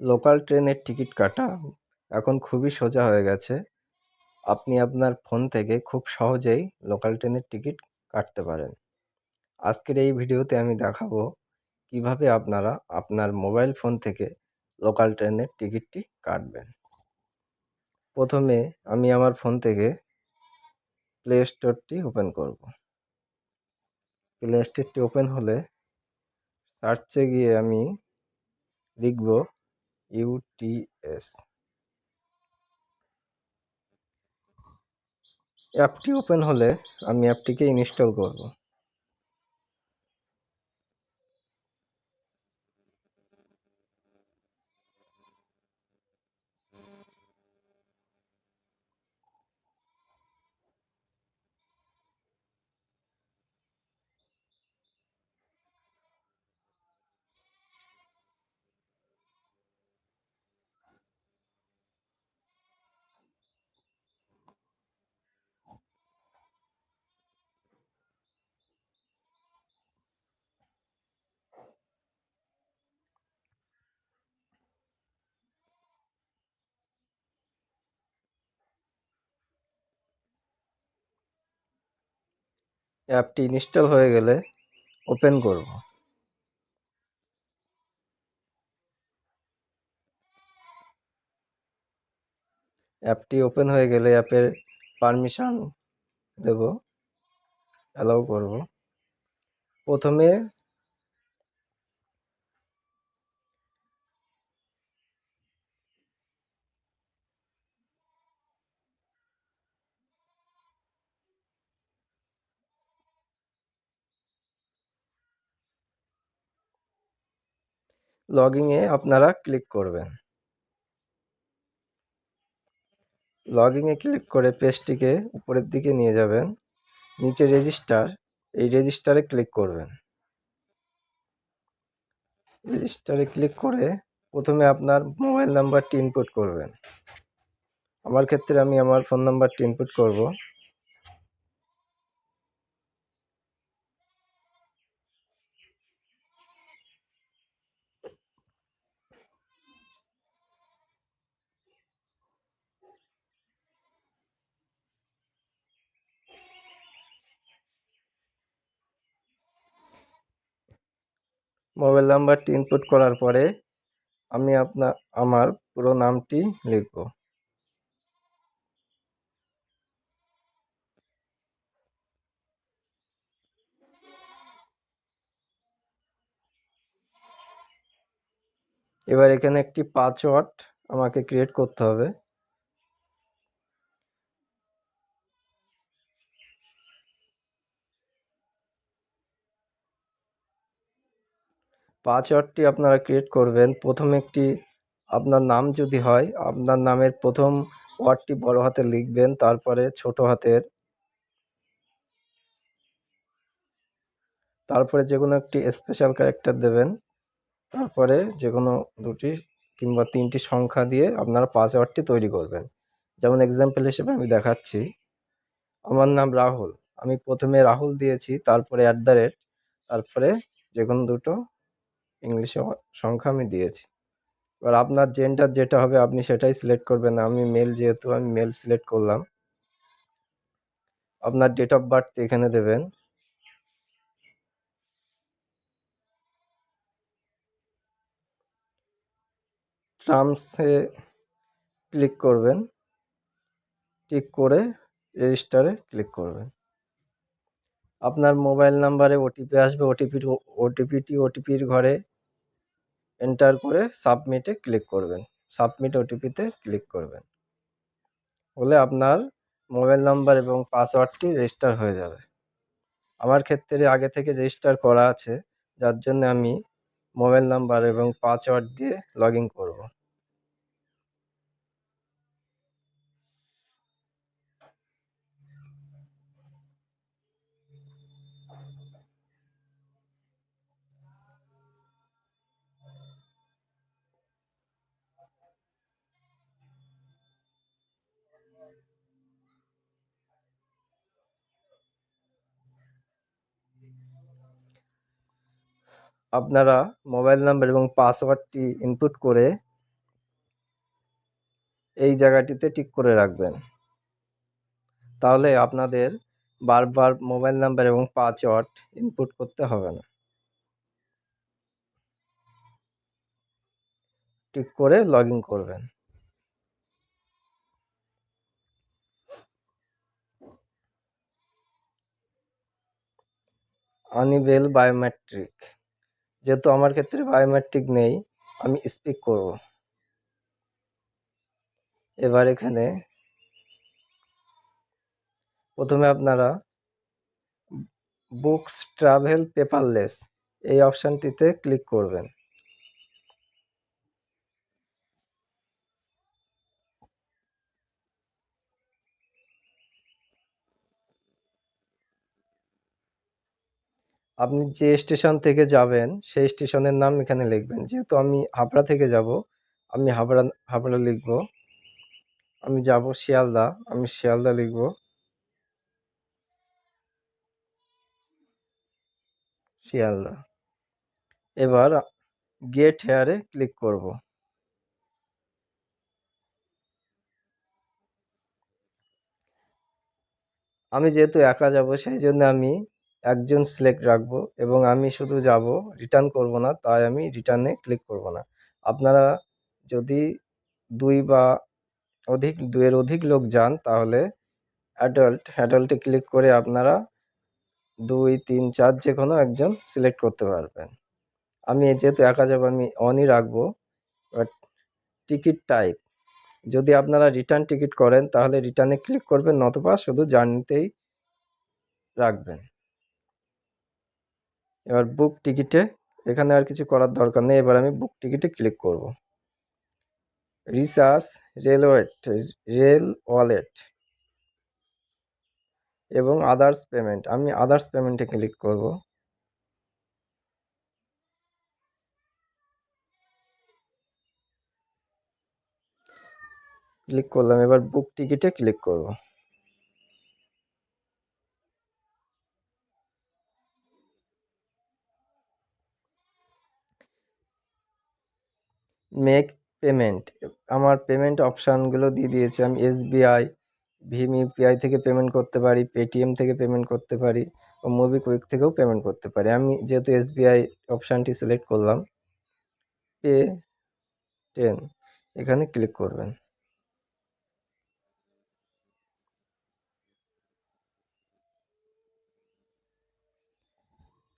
Local ট্রেনের ticket কাটা এখন খুবই সোজা হয়ে গেছে। আপনি আপনার ফোন থেকে খুব সহজেই লোকাল ট্রেনের টিকিট কাটতে পারেন। আজকের এই ভিডিওতে আমি দেখাবো কিভাবে আপনারা আপনার মোবাইল ফোন থেকে লোকাল ট্রেনের টিকিটটি কাটবেন। প্রথমে আমি আমার ফোন থেকে প্লে স্টোরটি ওপেন করব। প্লে স্টোরটি ওপেন হলে সার্চে গিয়ে আমি লিখব ইউটিএস। অ্যাপটি ওপেন হলে আমি অ্যাপটিকে ইনস্টল করব। অ্যাপটি ইনস্টল হয়ে গেলে ওপেন করব। অ্যাপটি ওপেন হয়ে গেলে অ্যাপের পারমিশন দেব, অ্যালাউ করব। প্রথমে লগইনে আপনারা ক্লিক করবেন। লগইনে ক্লিক করে পেজটিকে উপরের দিকে নিয়ে যাবেন। নিচে রেজিস্টার, এই রেজিস্টারে ক্লিক করবেন। রেজিস্টারে ক্লিক করে প্রথমে আপনার মোবাইল নাম্বারটি ইনপুট করবেন। আমার ক্ষেত্রে আমি আমার ফোন নাম্বারটি ইনপুট করব। মোবাইল নাম্বারটি ইনপুট করার পরে আমি আমার পুরো নামটি লিখব। এবার এখানে একটি পাসওয়ার্ড আমাকে ক্রিয়েট করতে হবে। পাসওয়ার্ডটি আপনারা ক্রিয়েট করবেন। প্রথমে একটি আপনার নাম যদি হয়, আপনার নামের প্রথম ওয়ার্ডটি বড় হাতে লিখবেন, তারপরে ছোট হাতের, তারপরে যে কোনো একটি স্পেশাল ক্যারেক্টার দেবেন, তারপরে যে কোনো 2টি কিংবা 3টি সংখ্যা দিয়ে আপনারা পাসওয়ার্ডটি তৈরি করবেন। যেমন এক্সাম্পল হিসেবে আমি দেখাচ্ছি, আমার নাম রাহুল, আমি প্রথমে রাহুল দিয়েছি, তারপরে @ তারপরে যে কোনো 2টো ইংলিশে সংখ্যা আমি দিয়েছি। এবার আপনার জেন্ডার যেটা হবে আপনি সেটাই সিলেক্ট করবেন। আমি মেল, যেহেতু আমি মেল সিলেক্ট করলাম। আপনার ডেট অফ বার্থ এখানে দেবেন। টার্মসে ক্লিক করবেন, টিক করে রেজিস্টারে ক্লিক করবেন। আপনার মোবাইল নাম্বারে ওটিপি আসবে, ওটিপির ঘরে এন্টার করে সাবমিটে ক্লিক করবেন। সাবমিট ওটিপিতে ক্লিক করবেন। হলে আপনার মোবাইল নাম্বার এবং পাসওয়ার্ডটি রেজিস্টার হয়ে যাবে। আমার ক্ষেত্রে আগে থেকে রেজিস্টার করা আছে, যার জন্য আমি মোবাইল নাম্বার এবং পাসওয়ার্ড দিয়ে লগইন করব। আপনারা মোবাইল নাম্বার এবং পাসওয়ার্ডটি ইনপুট করে এই জায়গাটিতে টিক করে রাখবেন। তাহলে আপনাদের বারবার মোবাইল নাম্বার এবং পাসওয়ার্ড ইনপুট করতে হবে না। টিক করে লগইন করবেন। আনিবেল বায়োমেট্রিক, যেহেতু আমার ক্ষেত্রে বায়োমেট্রিক নেই, আমি স্পিক করব। এবার এখানে প্রথমে আপনারা বুকস ট্রাভেল পেপারলেস এই অপশানটিতে ক্লিক করবেন। আপনি যে স্টেশন থেকে যাবেন সেই স্টেশনের নাম এখানে লিখবেন। যেহেতু আমি হাবড়া থেকে যাব, আমি হাবড়া লিখব। আমি যাব শিয়ালদা, আমি শিয়ালদা লিখব। শিয়ালদা। এবার গেট হেয়ারে ক্লিক করব। আমি যেহেতু একা যাব সেই জন্য আমি একজন সিলেক্ট রাখবো এবং আমি শুধু যাব, রিটার্ন করব না, তাই আমি রিটার্নে ক্লিক করব না। আপনারা যদি 2 বা অধিক 2 এর অধিক লোক যান তাহলে অ্যাডাল্টে ক্লিক করে আপনারা 2, 3, 4 যেকোনো একজন সিলেক্ট করতে পারবেন। আমি যেহেতু একা যাব আমি অনই রাখবো। এবার টিকিট টাইপ, যদি আপনারা রিটার্ন টিকিট করেন তাহলে রিটার্নে ক্লিক করবেন, নতুবা শুধু জার্নিতেই রাখবেন। এবার বুক টিকিটে, এখানে আর কিছু করার দরকার নেই। এবার আমি বুক টিকিটে ক্লিক করব। রিচার্জ রেল ওয়ালেট এবং আদার্স পেমেন্ট, আমি আদার্স পেমেন্টে ক্লিক করব। ক্লিক করলাম। এবার বুক টিকিটে ক্লিক করব। মেক পেমেন্ট, আমার পেমেন্ট অপশানগুলো দিয়ে দিয়েছে। আমি এসবিআই, ভীম ইউপিআই থেকে পেমেন্ট করতে পারি, পেটিএম থেকে পেমেন্ট করতে পারি ও মোবিকুইক থেকেও পেমেন্ট করতে পারি। আমি যেহেতু এসবিআই অপশানটি সিলেক্ট করলাম, পে 10 এখানে ক্লিক করবেন।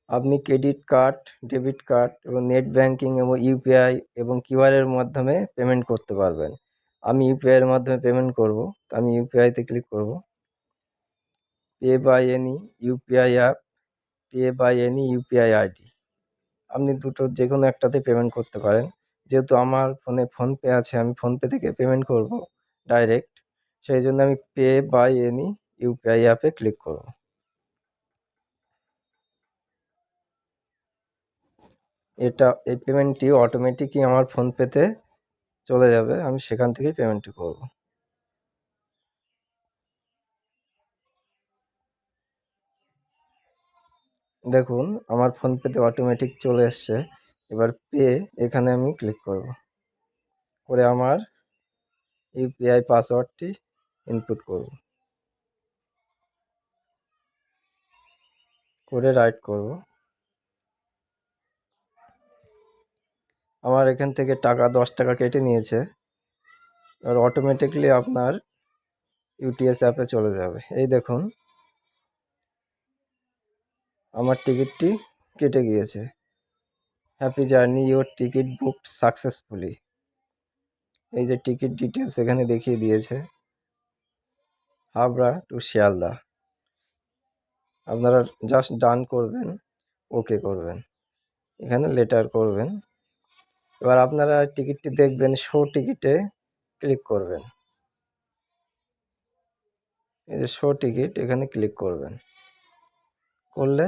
আপনি ক্রেডিট কার্ড, ডেবিট কার্ড এবং নেট ব্যাংকিং এবং ইউপিআই এবং কিউআর এর মাধ্যমে পেমেন্ট করতে পারবেন। আমি ইউপিআই এর মাধ্যমে পেমেন্ট করব, তো আমি ইউপিআইতে ক্লিক করব। Pay by any UPI app, pay by any UPI ID, আপনি দুটোর যেকোনো একটাতে পেমেন্ট করতে পারেন। যেহেতু আমার ফোনে ফোনপে আছে, আমি ফোনপে থেকে পেমেন্ট করব ডাইরেক্ট, সেই জন্য আমি পে বাই এনি ইউপিআই অ্যাপে ক্লিক করব। এই পেমেন্টটি অটোমেটিকই আমার ফোনপেতে চলে যাবে, আমি সেখান থেকেই পেমেন্টটি করব। দেখুন আমার ফোনপেতে অটোমেটিক চলে এসছে। এবার পে এখানে আমি ক্লিক করব, করে আমার ইউপিআই পাসওয়ার্ডটি ইনপুট করব, করে রাইট করব। আমার এখান থেকে টাকা 10 টাকা কেটে নিয়েছে। আর অটোমেটিকলি আপনার ইউটিএস অ্যাপে চলে যাবে। এই দেখুন আমার টিকিটটি কেটে গিয়েছে। Happy journey, your ticket booked successfully. এই যে টিকিট ডিটেলস এখানে দেখিয়ে দিয়েছে, হাবড়া টু শিয়ালদা। আপনারা জাস্ট ডান করবেন, ওকে করবেন, এখানে লেটার করবেন। এবার আপনারা টিকিটটি দেখবেন, শো টিকিটে ক্লিক করবেন। এই যে শো টিকিট এখানে ক্লিক করবেন, করলে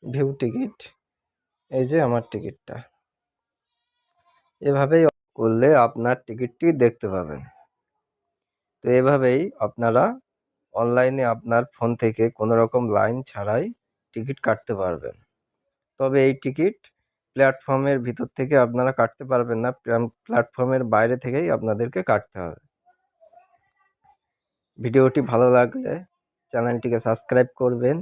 ভিউ টিকিট, এই যে আমার টিকিটটা। এভাবেই করলে আপনার টিকিটটি দেখতে পাবেন। তো এভাবেই আপনারা অনলাইনে আপনার ফোন থেকে কোনো রকম লাইন ছাড়াই টিকিট কাটতে পারবেন। তবে এই টিকিট প্ল্যাটফর্মের ভিতর থেকে আপনারা কাটতে পারবেন না, প্ল্যাটফর্মের বাইরে থেকেই আপনাদেরকে কাটতে হবে। ভিডিওটি ভালো লাগলে চ্যানেলটিকে সাবস্ক্রাইব করবেন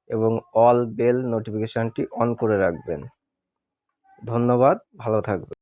এবং অল বেল নোটিফিকেশনটি অন করে রাখবেন। ধন্যবাদ, ভালো থাকবেন।